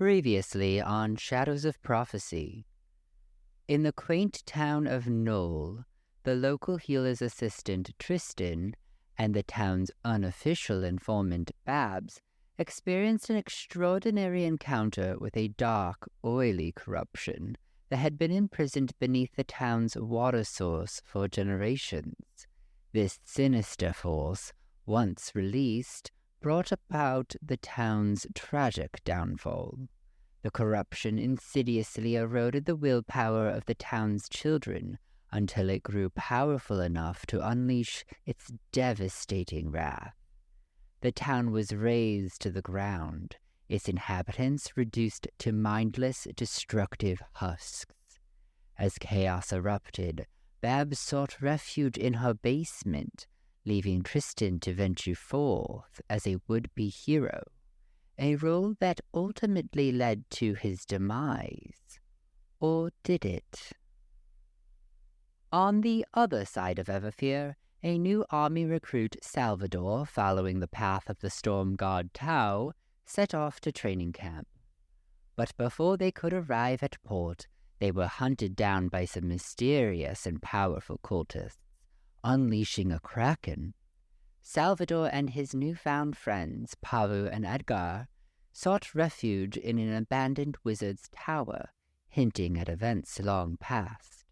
Previously on Shadows of Prophecy. In the quaint town of Knoll, the local healer's assistant Tristan and the town's unofficial informant Babs experienced an extraordinary encounter with a dark, oily corruption that had been imprisoned beneath the town's water source for generations. This sinister force, once released, brought about the town's tragic downfall. The corruption insidiously eroded the willpower of the town's children until it grew powerful enough to unleash its devastating wrath. The town was razed to the ground, its inhabitants reduced to mindless, destructive husks. As chaos erupted, Babs sought refuge in her basement, leaving Tristan to venture forth as a would-be hero, a role that ultimately led to his demise. Or did it? On the other side of Everfear, a new army recruit, Salvador, following the path of the storm god Tau, set off to training camp. But before they could arrive at port, they were hunted down by some mysterious and powerful cultists, unleashing a kraken. Salvador and his newfound friends, Pavu and Edgar, sought refuge in an abandoned wizard's tower, hinting at events long past.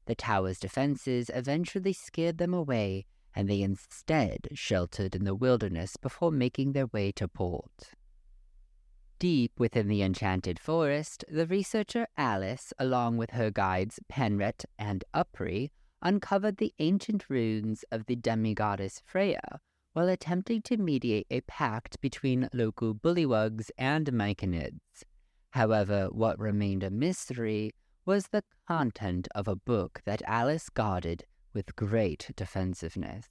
The tower's defenses eventually scared them away, and they instead sheltered in the wilderness before making their way to port. Deep within the enchanted forest, the researcher Alice, along with her guides Penret and Upri, uncovered the ancient runes of the demigoddess Freya while attempting to mediate a pact between local bullywugs and myconids. However, what remained a mystery was the content of a book that Alice guarded with great defensiveness.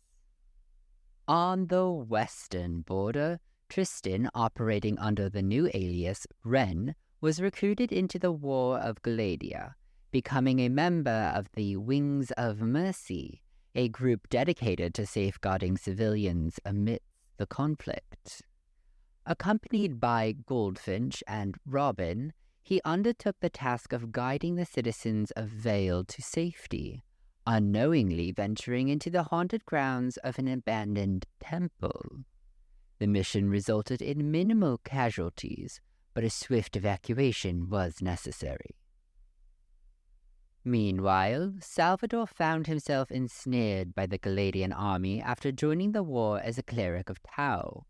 On the western border, Tristan, operating under the new alias Ren, was recruited into the War of Gladia, becoming a member of the Wings of Mercy, a group dedicated to safeguarding civilians amidst the conflict. Accompanied by Goldfinch and Robin, he undertook the task of guiding the citizens of Vale to safety, unknowingly venturing into the haunted grounds of an abandoned temple. The mission resulted in minimal casualties, but a swift evacuation was necessary. Meanwhile, Salvador found himself ensnared by the Galadian army after joining the war as a cleric of Tau.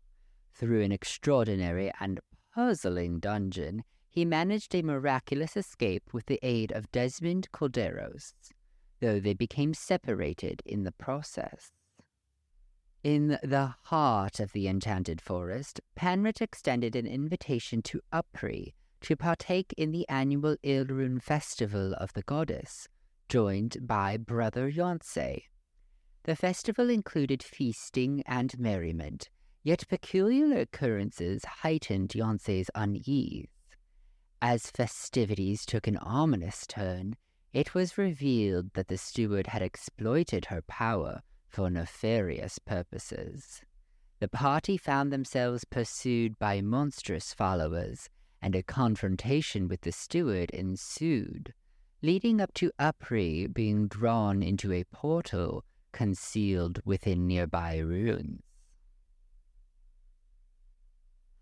Through an extraordinary and puzzling dungeon, he managed a miraculous escape with the aid of Desmond Calderos, though they became separated in the process. In the heart of the enchanted forest, Penret extended an invitation to Upri to partake in the annual Ilrune festival of the goddess, joined by brother Yonsei. The festival included feasting and merriment, yet peculiar occurrences heightened Yonsei's unease. As festivities took an ominous turn, it was revealed that the steward had exploited her power for nefarious purposes. The party found themselves pursued by monstrous followers, and a confrontation with the steward ensued, leading up to Upri being drawn into a portal concealed within nearby ruins.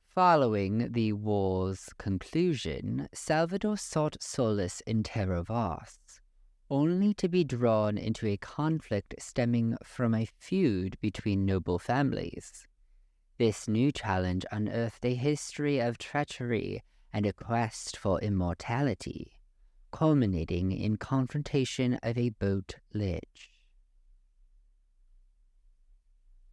Following the war's conclusion, Salvador sought solace in Terra Vast, only to be drawn into a conflict stemming from a feud between noble families. This new challenge unearthed a history of treachery and a quest for immortality, culminating in confrontation of a boat lich.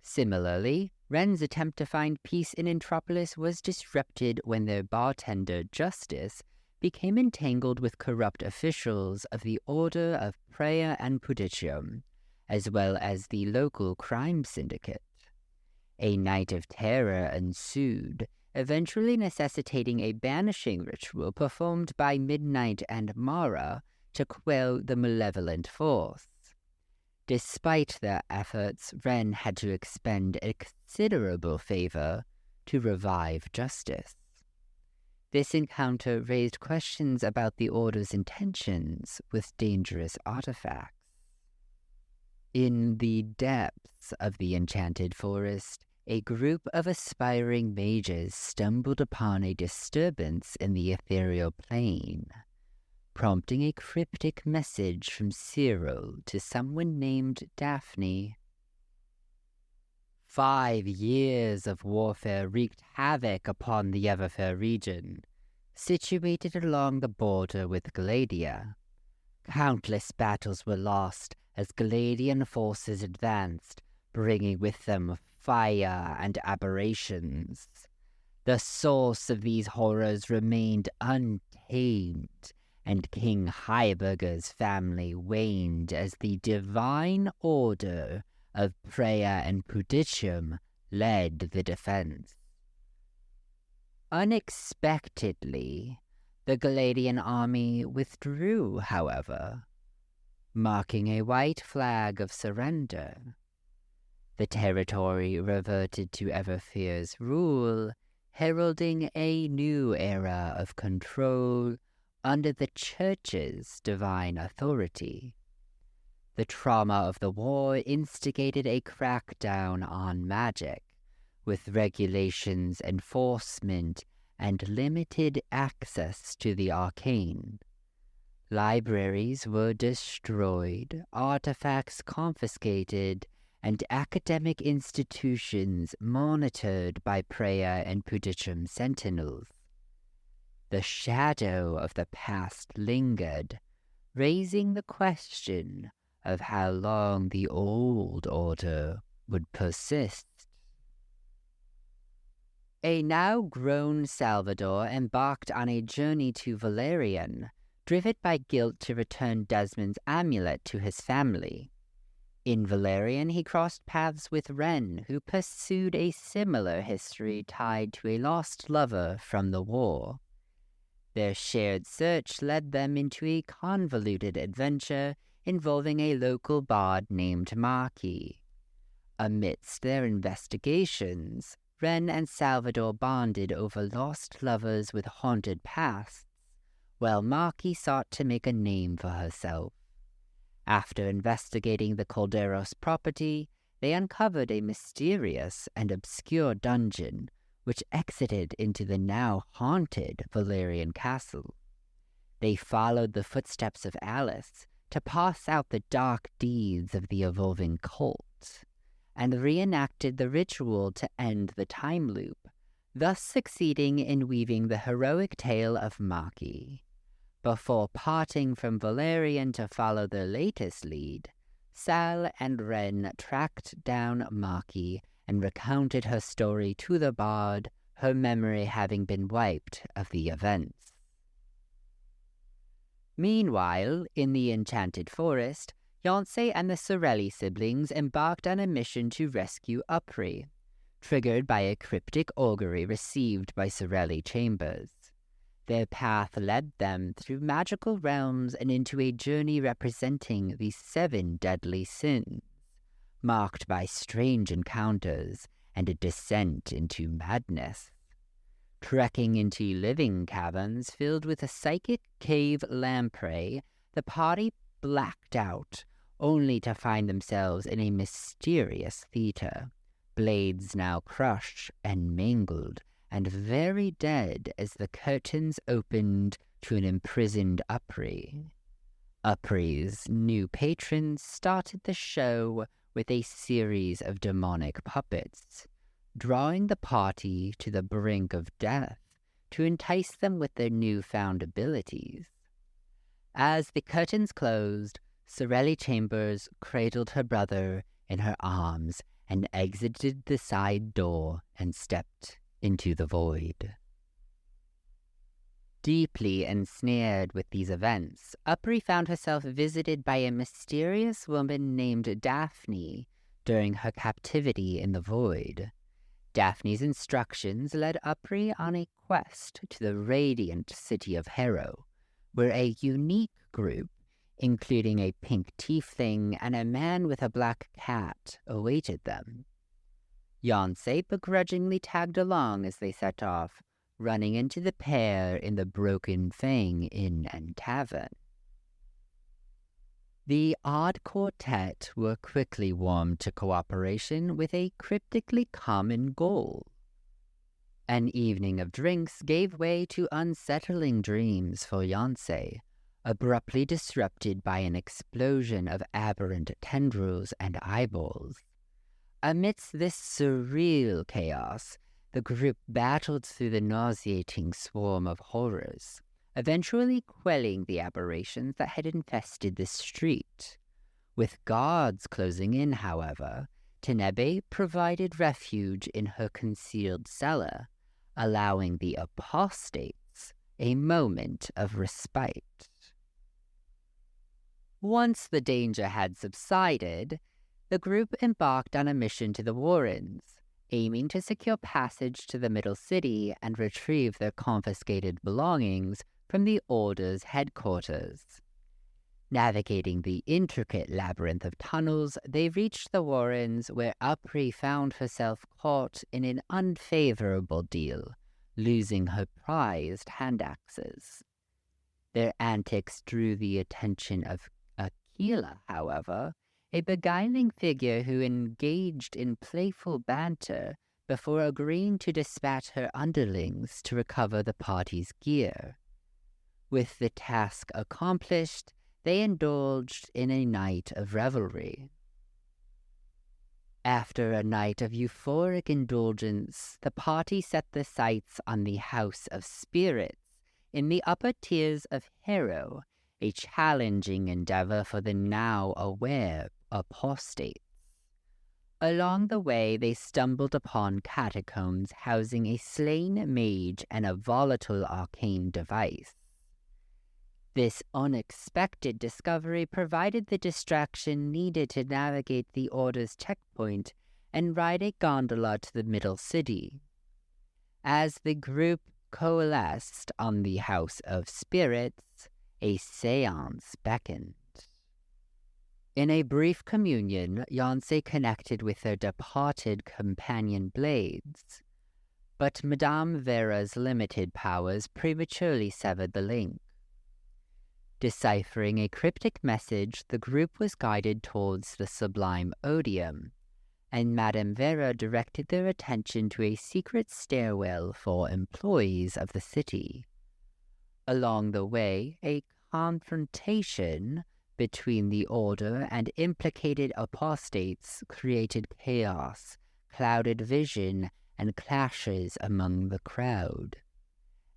Similarly, Ren's attempt to find peace in Entropolis was disrupted when their bartender, Justice, became entangled with corrupt officials of the Order of Prayer and Pudicium, as well as the local crime syndicate. A night of terror ensued, eventually necessitating a banishing ritual performed by Midnight and Mara to quell the malevolent force. Despite their efforts, Ren had to expend a considerable favor to revive Justice. This encounter raised questions about the Order's intentions with dangerous artifacts. In the depths of the enchanted forest, a group of aspiring mages stumbled upon a disturbance in the ethereal plane, prompting a cryptic message from Cyril to someone named Daphne. 5 years of warfare wreaked havoc upon the Everfair region, situated along the border with Gladia. Countless battles were lost as Gladian forces advanced, bringing with them fire and aberrations. The source of these horrors remained untamed, and King Heiberger's family waned as the Divine Order of Prayer and Pudicium led the defense. Unexpectedly, the Galadian army withdrew, however, marking a white flag of surrender. The territory reverted to Everfear's rule, heralding a new era of control under the Church's divine authority. The trauma of the war instigated a crackdown on magic, with regulations, enforcement, and limited access to the arcane. Libraries were destroyed, artifacts confiscated, and academic institutions monitored by Prayer and Pudicium sentinels. The shadow of the past lingered, raising the question of how long the old order would persist. A now-grown Salvador embarked on a journey to Valerian, driven by guilt to return Desmond's amulet to his family. In Valerian, he crossed paths with Ren, who pursued a similar history tied to a lost lover from the war. Their shared search led them into a convoluted adventure involving a local bard named Marquis. Amidst their investigations, Ren and Salvador bonded over lost lovers with haunted pasts, while Marquis sought to make a name for herself. After investigating the Calderos property, they uncovered a mysterious and obscure dungeon, which exited into the now haunted Valerian castle. They followed the footsteps of Alice to pass out the dark deeds of the evolving cult, and reenacted the ritual to end the time loop, thus succeeding in weaving the heroic tale of Marquis. Before parting from Valerian to follow their latest lead, Sal and Ren tracked down Marquis and recounted her story to the bard, her memory having been wiped of the events. Meanwhile, in the Enchanted Forest, Yancey and the Sorelli siblings embarked on a mission to rescue Upri, triggered by a cryptic augury received by Sorelli Chambers. Their path led them through magical realms and into a journey representing the 7 deadly sins, marked by strange encounters and a descent into madness. Trekking into living caverns filled with a psychic cave lamprey, the party blacked out, only to find themselves in a mysterious theater, blades now crushed and mangled, and very dead as the curtains opened to an imprisoned Upri. Upri's new patrons started the show with a series of demonic puppets, drawing the party to the brink of death to entice them with their newfound abilities. As the curtains closed, Sorelli Chambers cradled her brother in her arms and exited the side door and stepped into the void. Deeply ensnared with these events, Upri found herself visited by a mysterious woman named Daphne during her captivity in the void. Daphne's instructions led Upri on a quest to the radiant city of Harrow, where a unique group, including a pink tiefling and a man with a black cat, awaited them. Yancey begrudgingly tagged along as they set off, running into the pair in the Broken Fang Inn and Tavern. The odd quartet were quickly warmed to cooperation with a cryptically common goal. An evening of drinks gave way to unsettling dreams for Yancey, abruptly disrupted by an explosion of aberrant tendrils and eyeballs. Amidst this surreal chaos, the group battled through the nauseating swarm of horrors, eventually quelling the aberrations that had infested the street. With guards closing in, however, Tenebe provided refuge in her concealed cellar, allowing the apostates a moment of respite. Once the danger had subsided, the group embarked on a mission to the Warrens, aiming to secure passage to the Middle City and retrieve their confiscated belongings from the Order's headquarters. Navigating the intricate labyrinth of tunnels, they reached the Warrens, where Apri found herself caught in an unfavorable deal, losing her prized hand axes. Their antics drew the attention of Akila, however, a beguiling figure who engaged in playful banter before agreeing to dispatch her underlings to recover the party's gear. With the task accomplished, they indulged in a night of revelry. After a night of euphoric indulgence, the party set their sights on the House of Spirits in the upper tiers of Harrow, a challenging endeavor for the now aware apostates. Along the way, they stumbled upon catacombs housing a slain mage and a volatile arcane device. This unexpected discovery provided the distraction needed to navigate the Order's checkpoint and ride a gondola to the Middle City. As the group coalesced on the House of Spirits, a seance beckoned. In a brief communion, Yancey connected with their departed companion blades, but Madame Vera's limited powers prematurely severed the link. Deciphering a cryptic message, the group was guided towards the sublime odium, and Madame Vera directed their attention to a secret stairwell for employees of the city. Along the way, a confrontation between the Order and implicated apostates created chaos, clouded vision, and clashes among the crowd.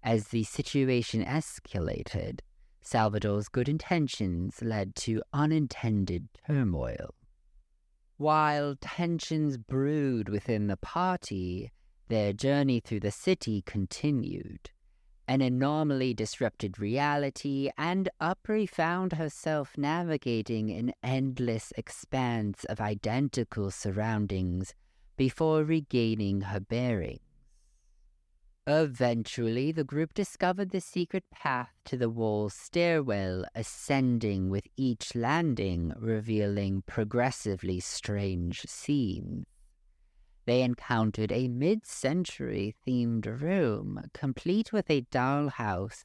As the situation escalated, Salvador's good intentions led to unintended turmoil. While tensions brewed within the party, their journey through the city continued. An anomaly disrupted reality, and Apri found herself navigating an endless expanse of identical surroundings before regaining her bearings. Eventually, the group discovered the secret path to the wall stairwell, ascending with each landing, revealing progressively strange scenes. They encountered a mid-century themed room, complete with a dollhouse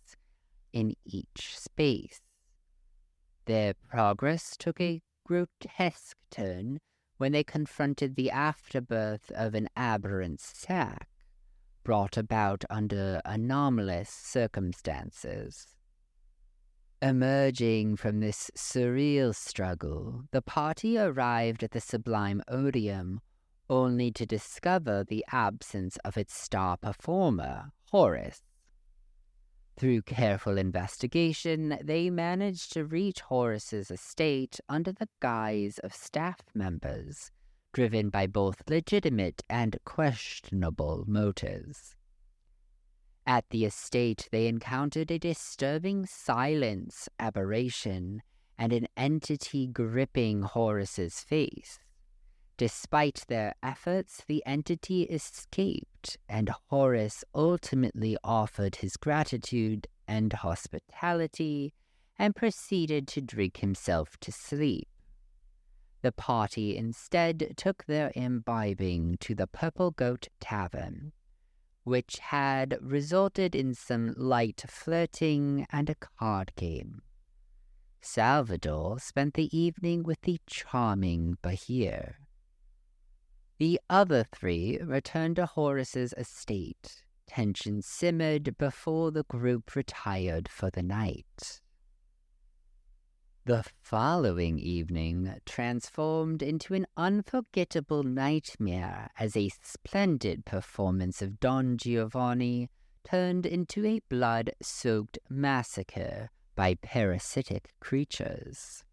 in each space. Their progress took a grotesque turn when they confronted the afterbirth of an aberrant sack, brought about under anomalous circumstances. Emerging from this surreal struggle, the party arrived at the sublime odium, only to discover the absence of its star performer, Horus. Through careful investigation, they managed to reach Horus's estate under the guise of staff members, driven by both legitimate and questionable motives. At the estate, they encountered a disturbing silence aberration and an entity gripping Horus's face. Despite their efforts, the entity escaped, and Horus ultimately offered his gratitude and hospitality and proceeded to drink himself to sleep. The party instead took their imbibing to the Purple Goat Tavern, which had resulted in some light flirting and a card game. Salvador spent the evening with the charming Bahir. The other three returned to Horace's estate. Tension simmered before the group retired for the night. The following evening transformed into an unforgettable nightmare as a splendid performance of Don Giovanni turned into a blood-soaked massacre by parasitic creatures.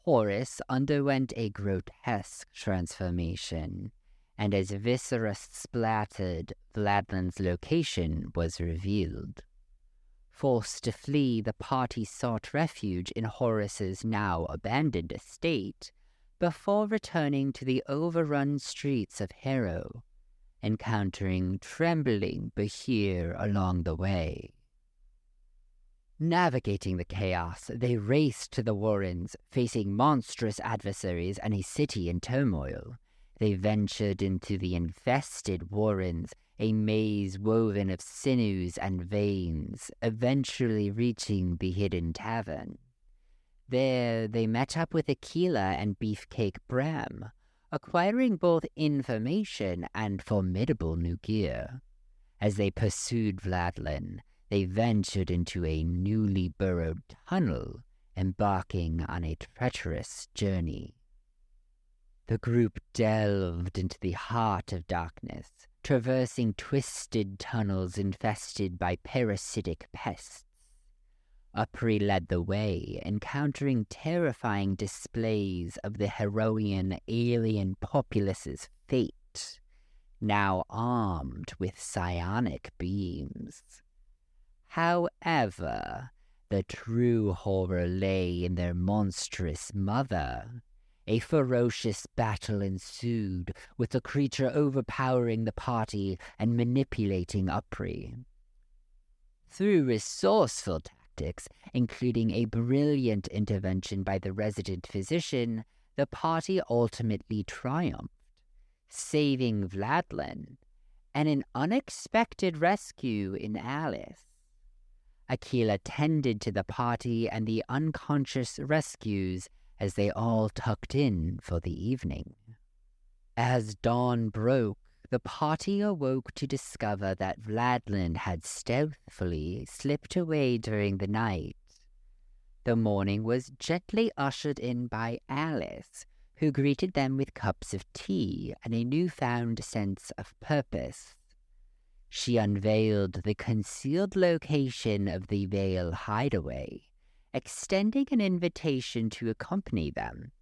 Horace underwent a grotesque transformation, and as viscera splattered, Vladlen's location was revealed. Forced to flee, the party sought refuge in Horace's now abandoned estate before returning to the overrun streets of Harrow, encountering trembling Bahir along the way. Navigating the chaos, they raced to the Warrens, facing monstrous adversaries and a city in turmoil. They ventured into the infested Warrens, a maze woven of sinews and veins, eventually reaching the hidden tavern. There, they met up with Aquila and Beefcake Bram, acquiring both information and formidable new gear. As they pursued Vladlen, they ventured into a newly burrowed tunnel, embarking on a treacherous journey. The group delved into the heart of darkness, traversing twisted tunnels infested by parasitic pests. Upri led the way, encountering terrifying displays of the Herodian alien populace's fate, now armed with psionic beams. However, the true horror lay in their monstrous mother. A ferocious battle ensued, with the creature overpowering the party and manipulating Upri. Through resourceful tactics, including a brilliant intervention by the resident physician, the party ultimately triumphed, saving Vladlen and an unexpected rescue in Alice. Aquila tended to the party and the unconscious rescues as they all tucked in for the evening. As dawn broke, the party awoke to discover that Vladlen had stealthily slipped away during the night. The morning was gently ushered in by Alice, who greeted them with cups of tea and a newfound sense of purpose. She unveiled the concealed location of the Vale hideaway, extending an invitation to accompany them.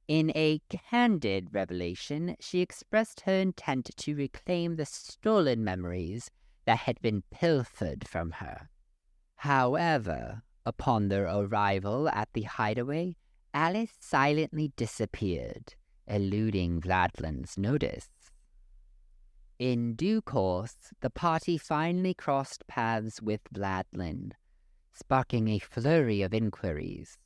In a candid revelation, she expressed her intent to reclaim the stolen memories that had been pilfered from her. However, upon their arrival at the hideaway, Alice silently disappeared, eluding Vladlen's notice. In due course, the party finally crossed paths with Vladlen, sparking a flurry of inquiries.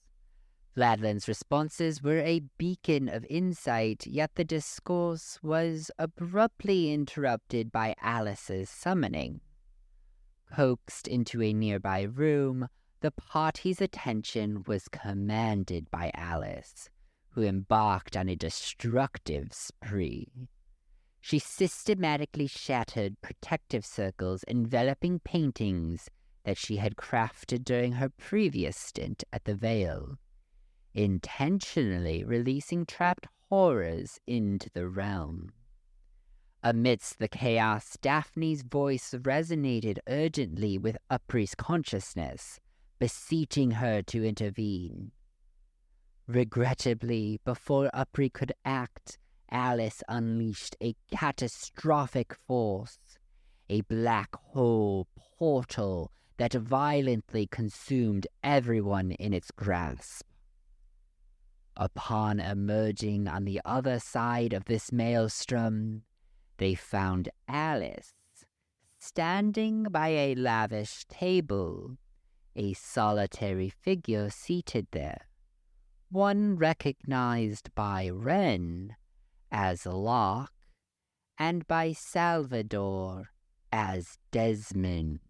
Vladlen's responses were a beacon of insight, yet the discourse was abruptly interrupted by Alice's summoning. Coaxed into a nearby room, the party's attention was commanded by Alice, who embarked on a destructive spree. She systematically shattered protective circles enveloping paintings that she had crafted during her previous stint at the Vale, intentionally releasing trapped horrors into the realm. Amidst the chaos, Daphne's voice resonated urgently with Upri's consciousness, beseeching her to intervene. Regrettably, before Upri could act, Alice unleashed a catastrophic force, a black hole portal that violently consumed everyone in its grasp. Upon emerging on the other side of this maelstrom, they found Alice standing by a lavish table, a solitary figure seated there, one recognized by Wren as Locke and by Salvador as Desmond.